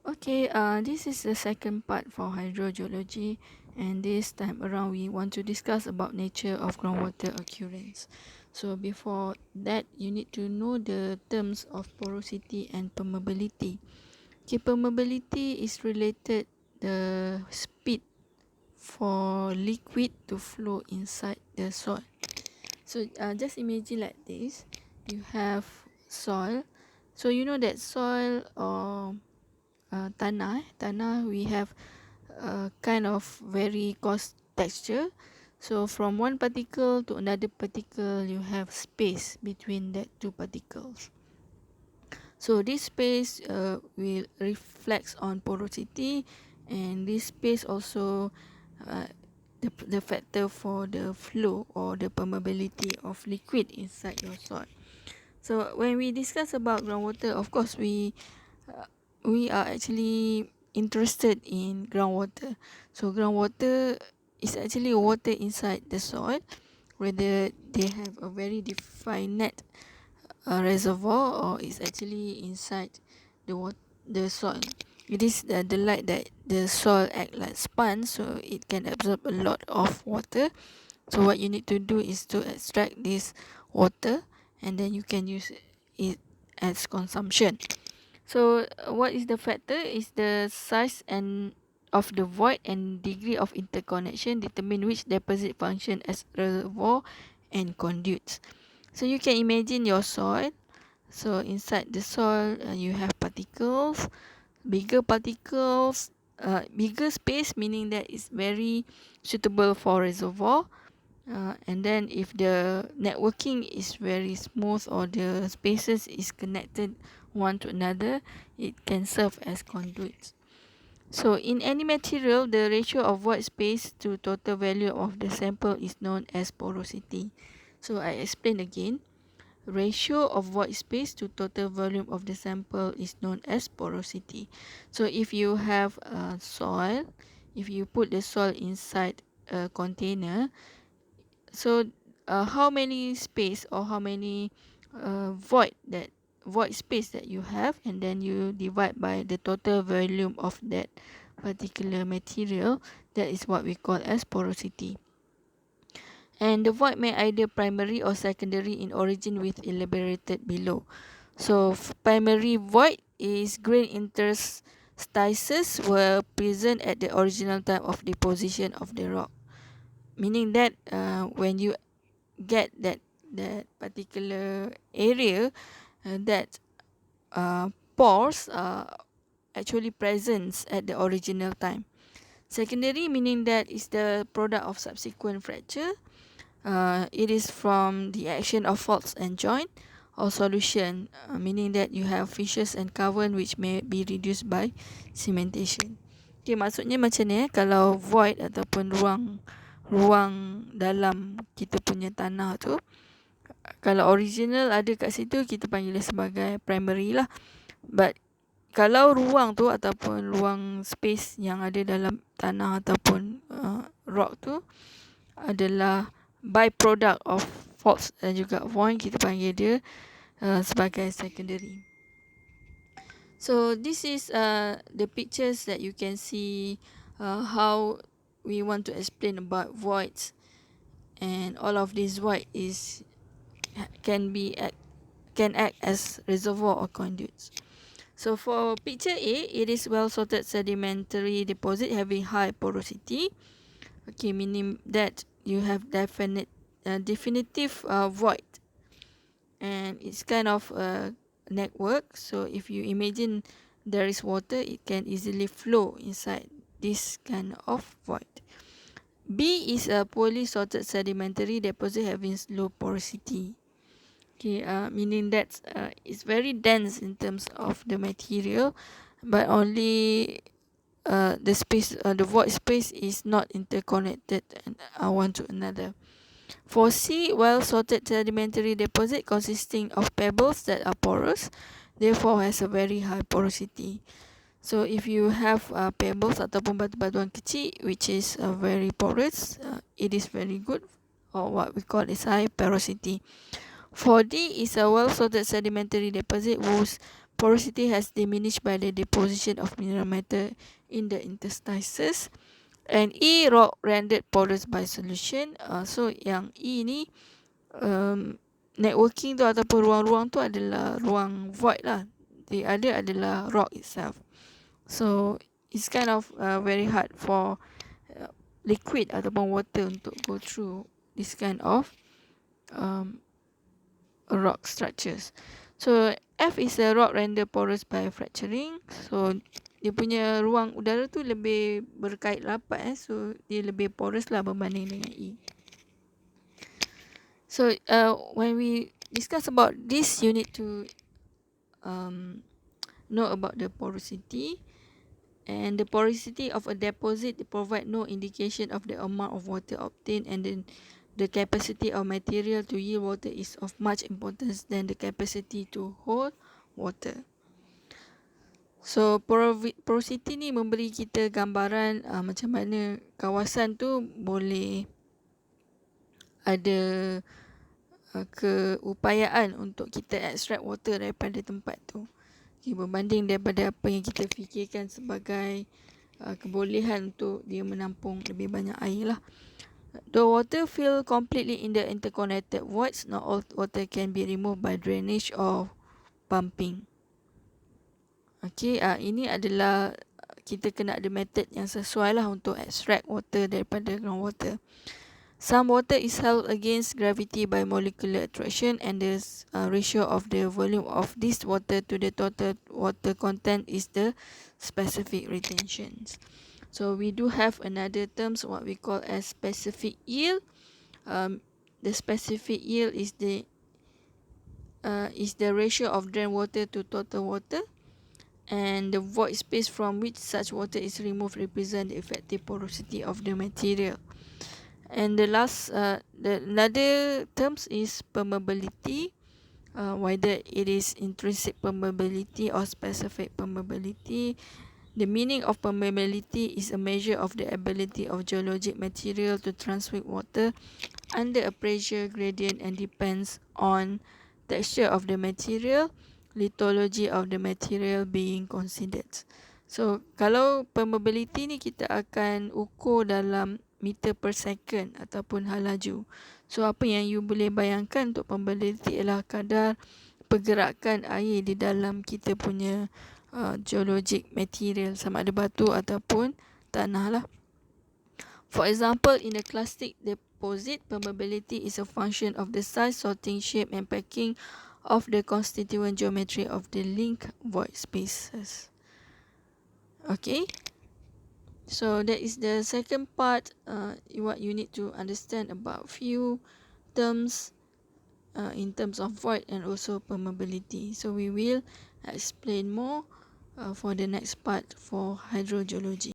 Okay, this is the second part for hydrogeology, and this time around we want to discuss about nature of groundwater occurrence. So before that, you need to know the terms of porosity and permeability. Okay, permeability is related the speed for liquid to flow inside the soil. So just imagine like this, you have soil. So you know that soil or tanah we have kind of very coarse texture. So from one particle to another particle, you have space between that two particles. So this space will reflects on porosity, and this space also uh, the factor for the flow or the permeability of liquid inside your soil. So when we discuss about groundwater, of course uh, we are actually interested in groundwater. So groundwater is actually water inside the soil, whether they have a very defined reservoir or is actually inside the soil. It is the light that the soil act like sponge, so it can absorb a lot of water. So what you need to do is to extract this water, and then you can use it as consumption. So what is the factor is the size and of the void and degree of interconnection determine which deposit function as reservoir and conduits. So you can imagine your soil. So inside the soil you have particles, bigger space, meaning that it's very suitable for reservoir. And then if the networking is very smooth or the spaces is connected one to another, it can serve as conduits. So in any material, the ratio of void space to total value of the sample is known as porosity. So I explain again. Ratio of void space to total volume of the sample is known as porosity. So if you have soil, if you put the soil inside a container, so how many space or how many void space that you have, and then you divide by the total volume of that particular material, that is what we call as porosity. And the void may either primary or secondary in origin with elaborated below. So primary void is grain interstices were present at the original time of deposition of the rock, meaning that when you get that particular area, that pores are actually present at the original time. Secondary meaning that is the product of subsequent fracture. It is from the action of faults and joint or solution, meaning that you have fissures and cavern which may be reduced by cementation. Okay, maksudnya macam ni kalau void ataupun ruang dalam kita punya tanah tu, kalau original ada kat situ, kita panggil dia sebagai primary lah. But kalau ruang tu ataupun ruang space yang ada dalam tanah ataupun rock tu adalah byproduct of faults dan juga void, kita panggil dia sebagai secondary. So this is the pictures that you can see how we want to explain about voids, and all of these void can act as reservoir or conduits. So for picture A, it is well sorted sedimentary deposit having high porosity. Okay, meaning that you have definitive void, and it's kind of a network. So if you imagine there is water, it can easily flow inside this kind of void. B is a poorly sorted sedimentary deposit having low porosity. Okay, meaning that it's very dense in terms of the material, but only the void space is not interconnected one to another. For C, well sorted sedimentary deposit consisting of pebbles that are porous, therefore has a very high porosity. So if you have pebbles ataupun batu-batuan kecil which is very porous, it is very good, or what we call is high porosity. For D is a well sorted sedimentary deposit whose porosity has diminished by the deposition of mineral matter in the interstices. And E, rock rendered porous by solution. So yang E ni networking tu ataupun ruang-ruang tu adalah ruang void lah. The other adalah rock itself. So it's kind of very hard for liquid ataupun water untuk go through this kind of rock structures. So F is a rock rendered porous by fracturing. So dia punya ruang udara tu lebih berkait rapat so dia lebih porous lah berbanding dengan E. So when we discuss about this, you need to know about the porosity. And the porosity of a deposit provide no indication of the amount of water obtained, and then the capacity of material to yield water is of much importance than the capacity to hold water. So porosity ni memberi kita gambaran macam mana kawasan tu boleh ada keupayaan untuk kita extract water daripada tempat tu. Okay, berbanding daripada apa yang kita fikirkan sebagai kebolehan untuk dia menampung lebih banyak air lah. The water fill completely in the interconnected voids. Not all water can be removed by drainage or pumping. Okay, ini adalah kita kena ada method yang sesuai lah untuk extract water daripada groundwater. Some water is held against gravity by molecular attraction, and the ratio of the volume of this water to the total water content is the specific retentions. So we do have another terms what we call as specific yield. The specific yield is the ratio of drain water to total water, and the void space from which such water is removed represent the effective porosity of the material. And the last, another terms is permeability, whether it is intrinsic permeability or specific permeability. The meaning of permeability is a measure of the ability of geologic material to transmit water under a pressure gradient and depends on texture of the material, lithology of the material being considered. So kalau permeability ni kita akan ukur dalam meter per second ataupun hal laju. So apa yang you boleh bayangkan untuk permeability ialah kadar pergerakan air di dalam kita punya geologic material, sama ada batu ataupun tanah lah. For example, in a clastic deposit, permeability is a function of the size, sorting, shape and packing of the constituent geometry of the link void spaces. Okay. So that is the second part, what you need to understand about few terms in terms of void and also permeability. So we will explain more for the next part for hydrogeology.